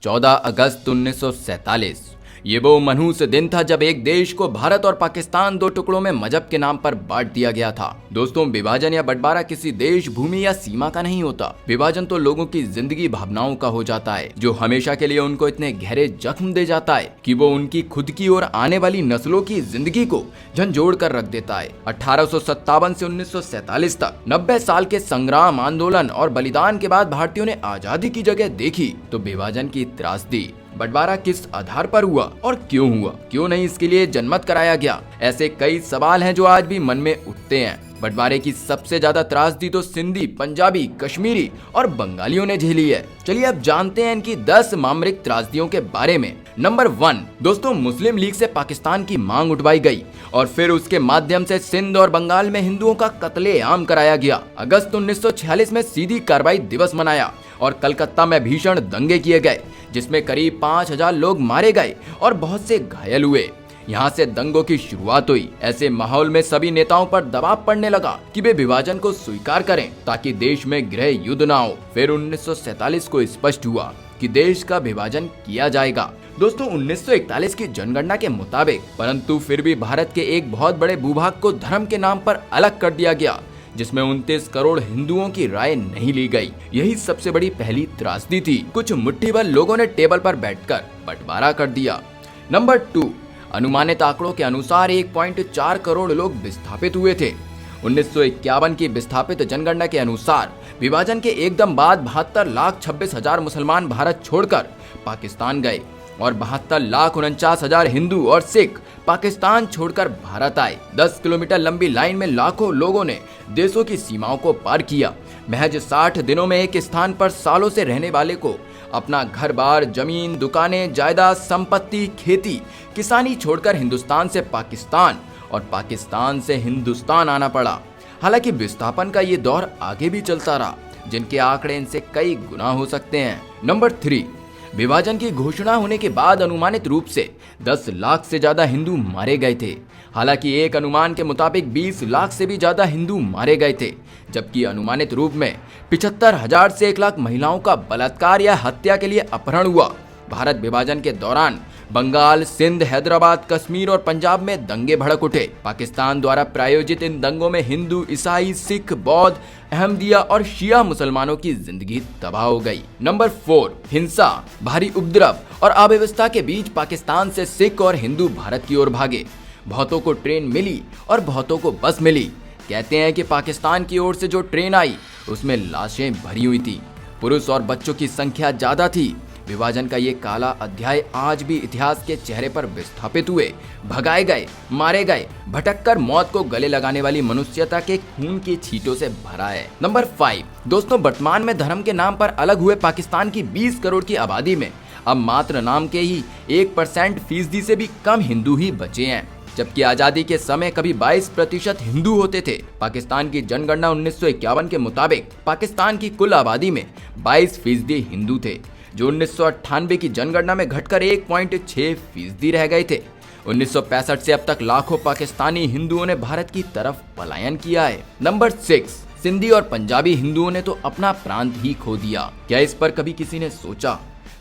14 अगस्त 1947। ये वो मनहूस दिन था जब एक देश को भारत और पाकिस्तान दो टुकड़ों में मजहब के नाम पर बांट दिया गया था। दोस्तों, विभाजन या बंटवारा किसी देश, भूमि या सीमा का नहीं होता। विभाजन तो लोगों की जिंदगी, भावनाओं का हो जाता है, जो हमेशा के लिए उनको इतने गहरे जख्म दे जाता है कि वो उनकी खुद की और आने वाली नस्लों की जिंदगी को झंझोड़ कर रख देता है। 1857 से 1947 तक 90 साल के संग्राम, आंदोलन और बलिदान के बाद भारतीयों ने आजादी की जगह देखी तो विभाजन की त्रासदी। बंटवारा किस आधार पर हुआ और क्यों हुआ, क्यों नहीं इसके लिए जनमत कराया गया, ऐसे कई सवाल हैं जो आज भी मन में उठते हैं। बंटवारे की सबसे ज्यादा त्रासदी तो सिंधी, पंजाबी, कश्मीरी और बंगालियों ने झेली है। चलिए अब जानते हैं इनकी 10 मामरिक त्रासदियों के बारे में। नंबर 1, दोस्तों, मुस्लिम लीग से पाकिस्तान की मांग उठवाई गई और फिर उसके माध्यम से सिंध और बंगाल में हिंदुओं का कत्लेआम कराया गया। अगस्त 1946 में सीधी कार्रवाई दिवस मनाया और कलकत्ता में भीषण दंगे किए गए, जिसमें करीब 5000 लोग मारे गए और बहुत से घायल हुए। यहाँ से दंगों की शुरुआत हुई। ऐसे माहौल में सभी नेताओं पर दबाव पड़ने लगा कि वे विभाजन को स्वीकार करें ताकि देश में गृह युद्ध न हो। फिर 1947 को स्पष्ट हुआ कि देश का विभाजन किया जाएगा। दोस्तों, 1941 की जनगणना के मुताबिक, परंतु फिर भी भारत के एक बहुत बड़े भूभाग को धर्म के नाम पर अलग कर दिया गया, जिसमें 29 करोड़ हिंदुओं की राय नहीं ली गई। यही सबसे बड़ी पहली त्रासदी थी। कुछ मुट्ठीभर लोगों ने टेबल पर बैठकर बंटवारा कर दिया। नंबर 2, अनुमानित आंकड़ों के अनुसार 1.4 करोड़ लोग विस्थापित हुए थे। 1951 की विस्थापित जनगणना के अनुसार विभाजन के एकदम बाद 72,26,000 मुसलमान भारत छोड़कर पाकिस्तान गए और 72,49,000 हिंदू और सिख पाकिस्तान छोड़कर भारत आए। 10 किलोमीटर लंबी लाइन में लाखों लोगों ने देशों की सीमाओं को पार किया। महज 60 दिनों में एक स्थान पर सालों से रहने वाले को अपना घर बार, जमीन, दुकानें, जायदाद, संपत्ति, खेती, किसानी छोड़कर हिंदुस्तान से पाकिस्तान और पाकिस्तान से हिंदुस्तान आना पड़ा। हालांकि विस्थापन का ये दौर आगे भी चलता रहा, जिनके आंकड़े इनसे कई गुना हो सकते हैं। नंबर 3, विभाजन की घोषणा होने के बाद अनुमानित रूप से 10 लाख से ज्यादा हिंदू मारे गए थे। हालांकि एक अनुमान के मुताबिक 20 लाख से भी ज्यादा हिंदू मारे गए थे, जबकि अनुमानित रूप में 75,000 से 1 लाख महिलाओं का बलात्कार या हत्या के लिए अपहरण हुआ। भारत विभाजन के दौरान बंगाल, सिंध, हैदराबाद, कश्मीर और पंजाब में दंगे भड़क उठे। पाकिस्तान द्वारा प्रायोजित इन दंगों में हिंदू, ईसाई, सिख, बौद्ध, अहमदिया और शिया मुसलमानों की जिंदगी तबाह हो गई। नंबर 4, हिंसा, भारी उपद्रव और अव्यवस्था के बीच पाकिस्तान से सिख और हिंदू भारत की ओर भागे। बहुतों को ट्रेन मिली और बहुतों को बस मिली। कहते हैं कि पाकिस्तान की ओर से जो ट्रेन आई उसमें लाशें भरी हुई थी। पुरुष और बच्चों की संख्या ज्यादा थी। विभाजन का ये काला अध्याय आज भी इतिहास के चेहरे पर विस्थापित हुए, भगाए गए, मारे गए, भटककर मौत को गले लगाने वाली मनुष्यता के खून की छींटों से भरा है। नंबर 5, दोस्तों, वर्तमान में धर्म के नाम पर अलग हुए पाकिस्तान की 20 करोड़ की आबादी में अब मात्र नाम के ही 1% से भी कम हिंदू ही बचे हैं, जबकि आजादी के समय कभी 22% हिंदू होते थे। पाकिस्तान की जनगणना 1951 के मुताबिक पाकिस्तान की कुल आबादी में 22% हिंदू थे, जो 1998 की जनगणना में घटकर 1.6% रह गए थे। 1965 से अब तक लाखों पाकिस्तानी हिंदुओं ने भारत की तरफ पलायन किया है। नंबर 6, सिंधी और पंजाबी हिंदुओं ने तो अपना प्रांत ही खो दिया। क्या इस पर कभी किसी ने सोचा?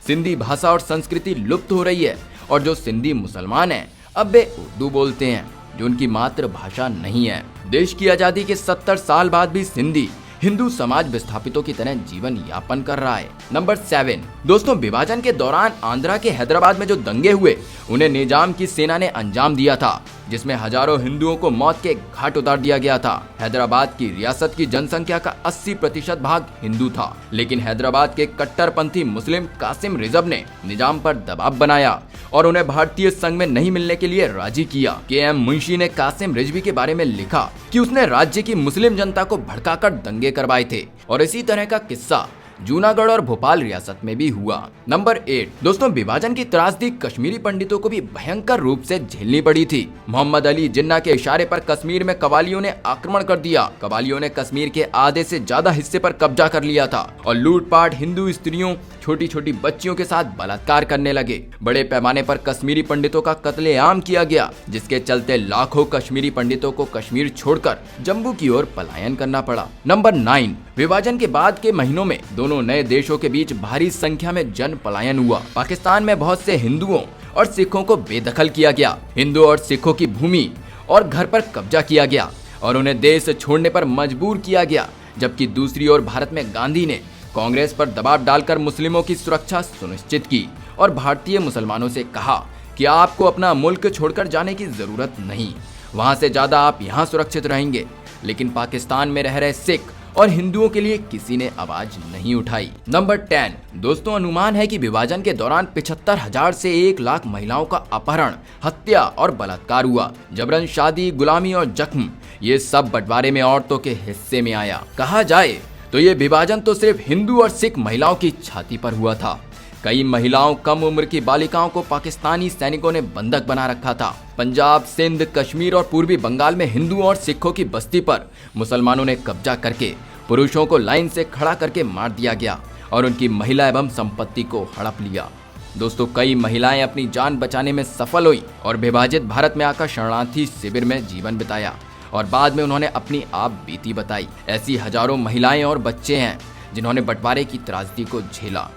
सिंधी भाषा और संस्कृति लुप्त हो रही है और जो सिंधी मुसलमान हैं अब वे उर्दू बोलते हैं, जो उनकी मातृभाषा नहीं है। देश की आजादी के 70 साल बाद भी सिंधी हिंदू समाज विस्थापितों की तरह जीवन यापन कर रहा है। नंबर 7, दोस्तों, विभाजन के दौरान आंध्रा के हैदराबाद में जो दंगे हुए उन्हें निजाम की सेना ने अंजाम दिया था, जिसमें हजारों हिंदुओं को मौत के घाट उतार दिया गया था। हैदराबाद की रियासत की जनसंख्या का 80% भाग हिंदू था, लेकिन हैदराबाद के कट्टरपंथी मुस्लिम कासिम रिजव ने निजाम पर दबाव बनाया और उन्हें भारतीय संघ में नहीं मिलने के लिए राजी किया। KM मुंशी ने कासिम रिजवी के बारे में लिखा कि उसने राज्य की मुस्लिम जनता को भड़काकर दंगे करवाए थे और इसी तरह का किस्सा जूनागढ़ और भोपाल रियासत में भी हुआ। नंबर 8, दोस्तों, विभाजन की त्रासदी कश्मीरी पंडितों को भी भयंकर रूप से झेलनी पड़ी थी। मोहम्मद अली जिन्ना के इशारे पर कश्मीर में कबालियों ने आक्रमण कर दिया। कबालियों ने कश्मीर के आधे से ज्यादा हिस्से पर कब्जा कर लिया था और लूटपाट, हिंदू स्त्रियों, छोटी छोटी बच्चियों के साथ बलात्कार करने लगे। बड़े पैमाने पर कश्मीरी पंडितों का कत्लेआम किया गया, जिसके चलते लाखों कश्मीरी पंडितों को कश्मीर छोड़कर जम्मू की ओर पलायन करना पड़ा। नंबर 9, विभाजन के बाद के महीनों में दोनों नए देशों के बीच भारी संख्या में जन पलायन हुआ। पाकिस्तान में बहुत से हिंदुओं और सिखों को बेदखल किया गया। हिंदू और सिखों की भूमि और घर पर कब्जा किया गया और उन्हें देश छोड़ने पर मजबूर किया गया। जबकि दूसरी ओर भारत में गांधी ने कांग्रेस पर दबाव डालकर मुस्लिमों की सुरक्षा सुनिश्चित की और भारतीय मुसलमानों से कहा कि आपको अपना मुल्क छोड़कर जाने की जरूरत नहीं, वहां से ज्यादा आप यहाँ सुरक्षित रहेंगे। लेकिन पाकिस्तान में रह रहे सिख और हिंदुओं के लिए किसी ने आवाज नहीं उठाई। नंबर 10 दोस्तों, अनुमान है कि विभाजन के दौरान 75,000 से 1 लाख महिलाओं का अपहरण, हत्या और बलात्कार हुआ। जबरन शादी, गुलामी और जख्म, ये सब बंटवारे में औरतों के हिस्से में आया। कहा जाए तो ये विभाजन तो सिर्फ हिंदू और सिख महिलाओं की छाती पर हुआ था। कई महिलाओं, कम उम्र की बालिकाओं को पाकिस्तानी सैनिकों ने बंधक बना रखा था। पंजाब, सिंध, कश्मीर और पूर्वी बंगाल में हिंदुओं और सिखों की बस्ती पर मुसलमानों ने कब्जा करके पुरुषों को लाइन से खड़ा करके मार दिया गया और उनकी महिला एवं संपत्ति को हड़प लिया। दोस्तों, कई महिलाएं अपनी जान बचाने में सफल हुई और विभाजित भारत में आकर शरणार्थी शिविर में जीवन बिताया और बाद में उन्होंने अपनी आप बीती बताई। ऐसी हजारों महिलाएं और बच्चे हैं जिन्होंने बंटवारे की त्रासदी को झेला।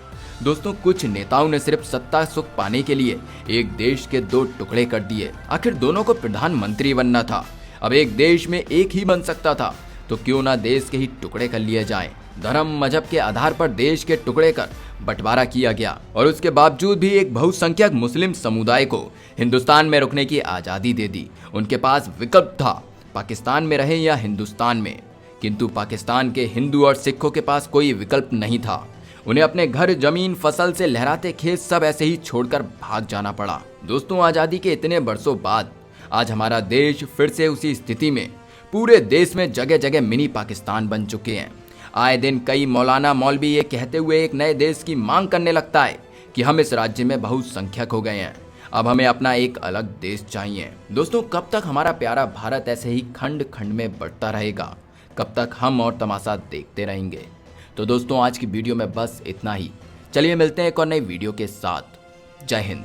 दोस्तों, कुछ नेताओं ने सिर्फ सत्ता सुख पाने के लिए एक देश के 2 टुकड़े कर दिए। आखिर दोनों को प्रधानमंत्री बनना था। अब एक देश में एक ही बन सकता था, तो क्यों ना देश के ही टुकड़े कर लिए जाएं। धर्म, मजहब के आधार पर देश के टुकड़े कर बंटवारा किया गया और उसके बावजूद भी एक बहुसंख्यक मुस्लिम समुदाय को हिंदुस्तान में रुकने की आजादी दे दी। उनके पास विकल्प था, पाकिस्तान में रहे या हिंदुस्तान में। किंतु पाकिस्तान के हिंदू और सिखों के पास कोई विकल्प नहीं था। उन्हें अपने घर, जमीन, फसल से लहराते खेत सब ऐसे ही छोड़कर भाग जाना पड़ा। दोस्तों, आजादी के इतने बरसों बाद आज हमारा देश फिर से उसी स्थिति में पूरे देश में जगह जगह मिनी पाकिस्तान बन चुके हैं। आए दिन कई मौलाना, मौलवी ये कहते हुए एक नए देश की मांग करने लगता है कि हम इस राज्य में बहुसंख्यक हो गए हैं, अब हमें अपना एक अलग देश चाहिए। दोस्तों, कब तक हमारा प्यारा भारत ऐसे ही खंड खंड में बढ़ता रहेगा? कब तक हम और तमाशा देखते रहेंगे? तो दोस्तों, आज की वीडियो में बस इतना ही। चलिए मिलते हैं एक और नई वीडियो के साथ। जय हिंद।